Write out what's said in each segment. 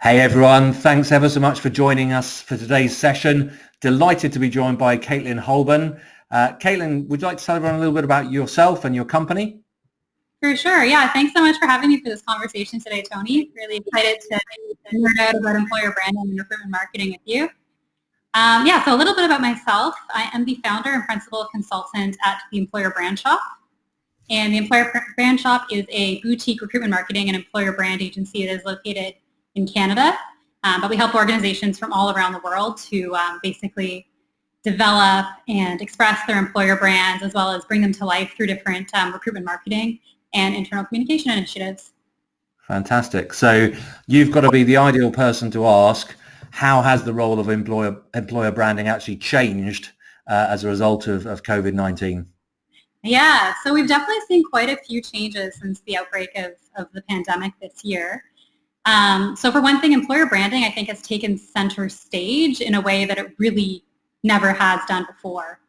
Hey everyone, thanks ever so much for joining us for today's session. Delighted to be joined by Kaitlyn Holbein. Kaitlyn, would you like to tell everyone a little bit about yourself and your company? For sure. Yeah. Thanks so much for having me for this conversation today, Tony. Really excited to learn out about employer branding and recruitment marketing with you. So a little bit about myself. I am the founder and principal consultant at the Employer Brand Shop. And the Employer Brand Shop is a boutique recruitment marketing and employer brand agency that is located in Canada. But we help organizations from all around the world to basically develop and express their employer brands, as well as bring them to life through different recruitment marketing and internal communication initiatives. Fantastic. So you've got to be the ideal person to ask, how has the role of employer branding actually changed as a result of COVID-19? Yeah, so we've definitely seen quite a few changes since the outbreak of the pandemic this year. So for one thing, employer branding, I think, has taken center stage in a way that it really never has done before.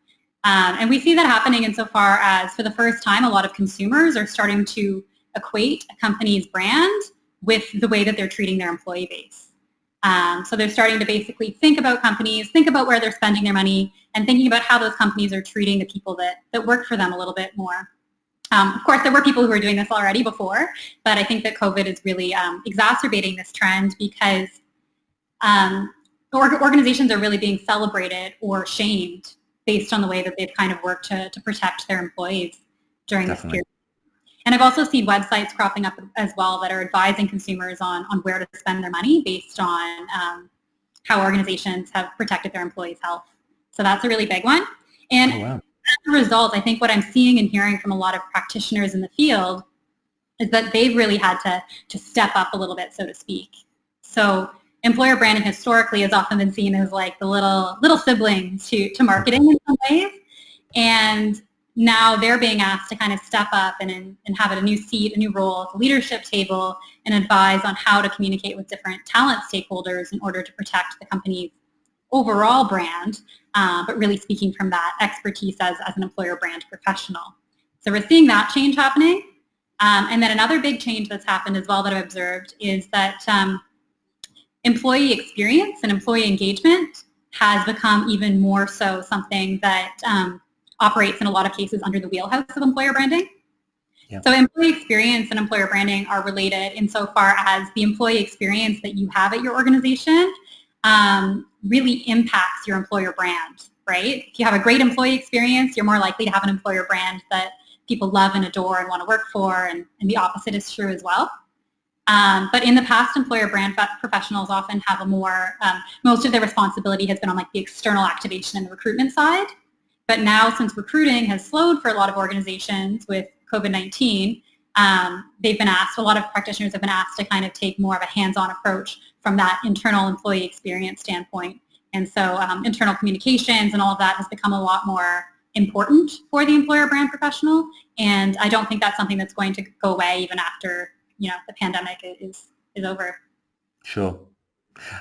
And we see that happening insofar as, for the first time, a lot of consumers are starting to equate a company's brand with the way that they're treating their employee base. So they're starting to basically think about companies, think about where they're spending their money, and thinking about how those companies are treating the people that work for them a little bit more. Of course, there were people who were doing this already before, but I think that COVID is really exacerbating this trend because organizations are really being celebrated or shamed based on the way that they've kind of worked to protect their employees during this period. And I've also seen websites cropping up as well that are advising consumers on where to spend their money based on how organizations have protected their employees' health. So that's a really big one. And as a result, I think what I'm seeing and hearing from a lot of practitioners in the field is that they've really had to step up a little bit, so to speak. So employer branding historically has often been seen as like the little sibling to marketing in some ways. And now they're being asked to kind of step up and have a new seat, a new role at the leadership table, and advise on how to communicate with different talent stakeholders in order to protect the company's overall brand, but really speaking from that expertise as an employer brand professional. So we're seeing that change happening. And then another big change that's happened as well that I've observed is that employee experience and employee engagement has become even more so something that operates in a lot of cases under the wheelhouse of employer branding. Yep. So employee experience and employer branding are related insofar as the employee experience that you have at your organization really impacts your employer brand, right? If you have a great employee experience, you're more likely to have an employer brand that people love and adore and want to work for, and the opposite is true as well. But in the past, employer brand professionals often have a more, most of their responsibility has been on like the external activation and the recruitment side. But now, since recruiting has slowed for a lot of organizations with COVID-19, they've been asked, a lot of practitioners have been asked to kind of take more of a hands-on approach from that internal employee experience standpoint. And so internal communications and all of that has become a lot more important for the employer brand professional. And I don't think that's something that's going to go away even after, the pandemic is over. Sure.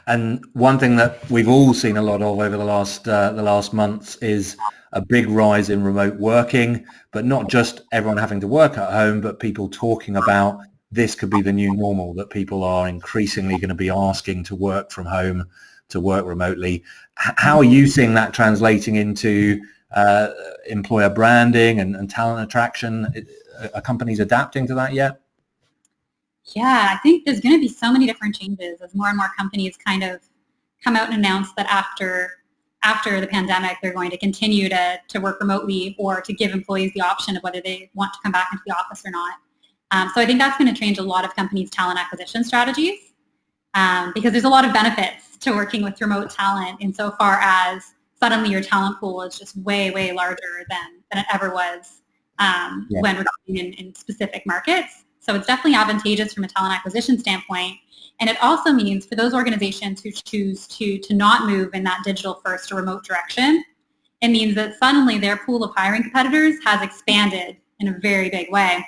And one thing that we've all seen a lot of over the last months is a big rise in remote working, but not just everyone having to work at home, but people talking about this could be the new normal, that people are increasingly going to be asking to work from home, to work remotely. How are you seeing that translating into employer branding and talent attraction? Are companies adapting to that yet? Yeah, I think there's going to be so many different changes as more and more companies kind of come out and announce that after the pandemic, they're going to continue to work remotely or to give employees the option of whether they want to come back into the office or not. So I think that's going to change a lot of companies' talent acquisition strategies because there's a lot of benefits to working with remote talent insofar as suddenly your talent pool is just way, way larger than it ever was when recruiting in specific markets. So it's definitely advantageous from a talent acquisition standpoint. And it also means for those organizations who choose to not move in that digital first or remote direction, it means that suddenly their pool of hiring competitors has expanded in a very big way.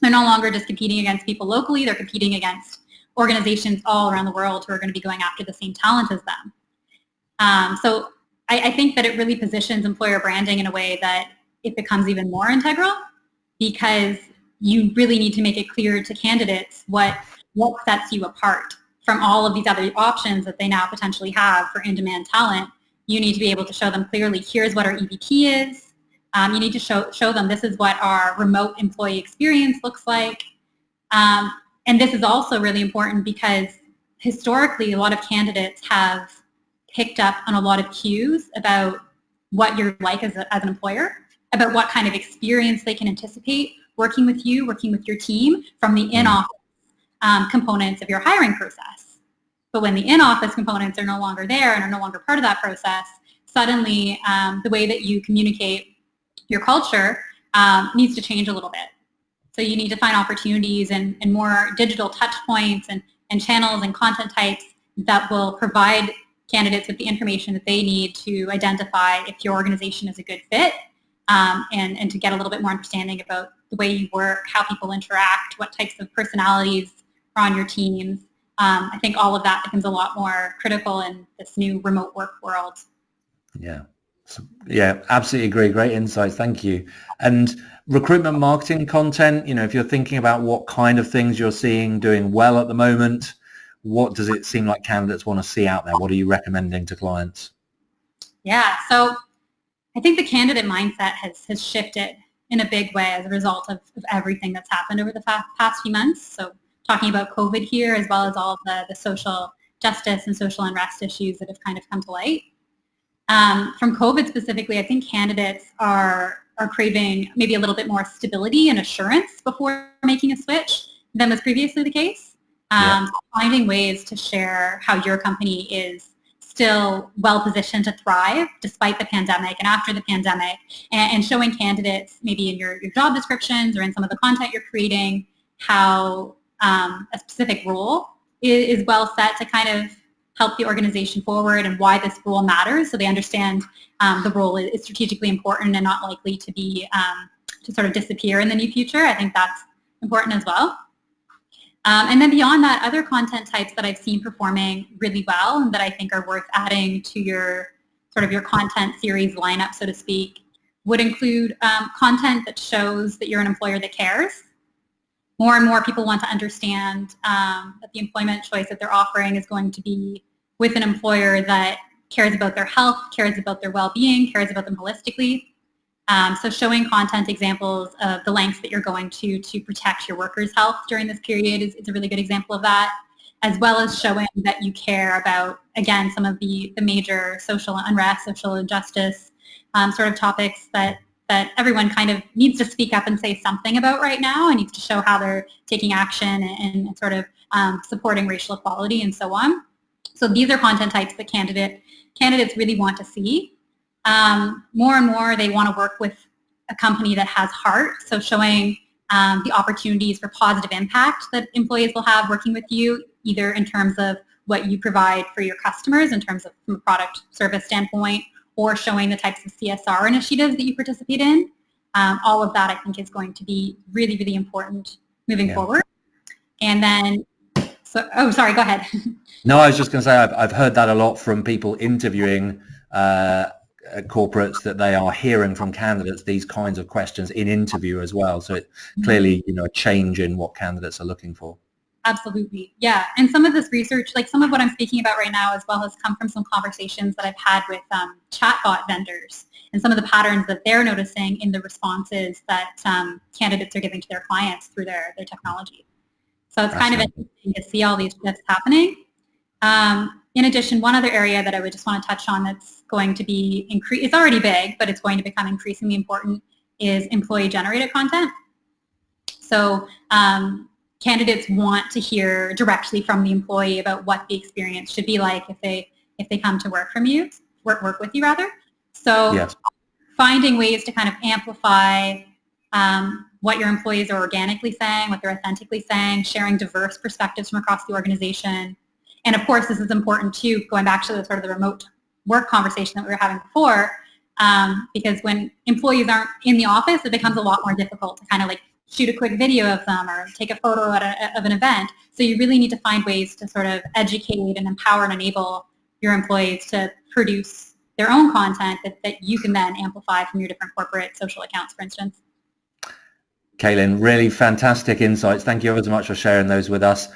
They're no longer just competing against people locally, they're competing against organizations all around the world who are going to be going after the same talent as them. So I think that it really positions employer branding in a way that it becomes even more integral because you really need to make it clear to candidates what sets you apart from all of these other options that they now potentially have for in-demand talent, you need to be able to show them clearly, here's what our EVP is. You need to show them this is what our remote employee experience looks like. And this is also really important because historically, a lot of candidates have picked up on a lot of cues about what you're like as an employer, about what kind of experience they can anticipate working with you, working with your team from the in-office components of your hiring process. But when the in-office components are no longer there and are no longer part of that process, suddenly the way that you communicate your culture needs to change a little bit. So you need to find opportunities and more digital touch points and channels and content types that will provide candidates with the information that they need to identify if your organization is a good fit and to get a little bit more understanding about the way you work, how people interact, what types of personalities are on your teams. I think all of that becomes a lot more critical in this new remote work world. Yeah. Yeah, absolutely agree. Great insights. Thank you. And recruitment marketing content, if you're thinking about what kind of things you're seeing doing well at the moment, what does it seem like candidates want to see out there? What are you recommending to clients? Yeah, so I think the candidate mindset has shifted in a big way as a result of everything that's happened over the past few months. So talking about COVID here, as well as all of the social justice and social unrest issues that have kind of come to light. From COVID specifically, I think candidates are craving maybe a little bit more stability and assurance before making a switch than was previously the case. Finding ways to share how your company is still well positioned to thrive despite the pandemic and after the pandemic, and showing candidates maybe in your job descriptions or in some of the content you're creating how a specific role is well set to kind of help the organization forward and why this role matters, so they understand the role is strategically important and not likely to be to sort of disappear in the near future. I think that's important as well. And then beyond that, other content types that I've seen performing really well and that I think are worth adding to your sort of your content series lineup, so to speak, would include content that shows that you're an employer that cares. More and more people want to understand that the employment choice that they're offering is going to be with an employer that cares about their health, cares about their well-being, cares about them holistically. So showing content examples of the lengths that you're going to protect your workers' health during this period is a really good example of that, as well as showing that you care about, again, some of the major social unrest, social injustice sort of topics that everyone kind of needs to speak up and say something about right now, and needs to show how they're taking action and sort of supporting racial equality and so on. So these are content types that candidates really want to see. More and more, they want to work with a company that has heart, so showing the opportunities for positive impact that employees will have working with you, either in terms of what you provide for your customers in terms of from a product service standpoint, or showing the types of CSR initiatives that you participate in. All of that, I think, is going to be really, really important moving forward. And then, sorry, go ahead. No, I was just going to say, I've heard that a lot from people interviewing corporates, that they are hearing from candidates these kinds of questions in interview as well. So it clearly, a change in what candidates are looking for. Absolutely. Yeah. And some of this research, like some of what I'm speaking about right now as well, has come from some conversations that I've had with chatbot vendors and some of the patterns that they're noticing in the responses that candidates are giving to their clients through their technology. So it's kind of interesting to see all these shifts happening. In addition, one other area that I would just want to touch on that's going to be it's already big, but it's going to become increasingly important, is employee-generated content. So candidates want to hear directly from the employee about what the experience should be like if they come to work with you rather. So finding ways to kind of amplify what your employees are organically saying, what they're authentically saying, sharing diverse perspectives from across the organization. And of course, this is important too, going back to the sort of the remote work conversation that we were having before, because when employees aren't in the office, it becomes a lot more difficult to kind of like shoot a quick video of them or take a photo of an event. So you really need to find ways to sort of educate and empower and enable your employees to produce their own content that you can then amplify from your different corporate social accounts, for instance. Kaitlyn, really fantastic insights. Thank you ever so much for sharing those with us.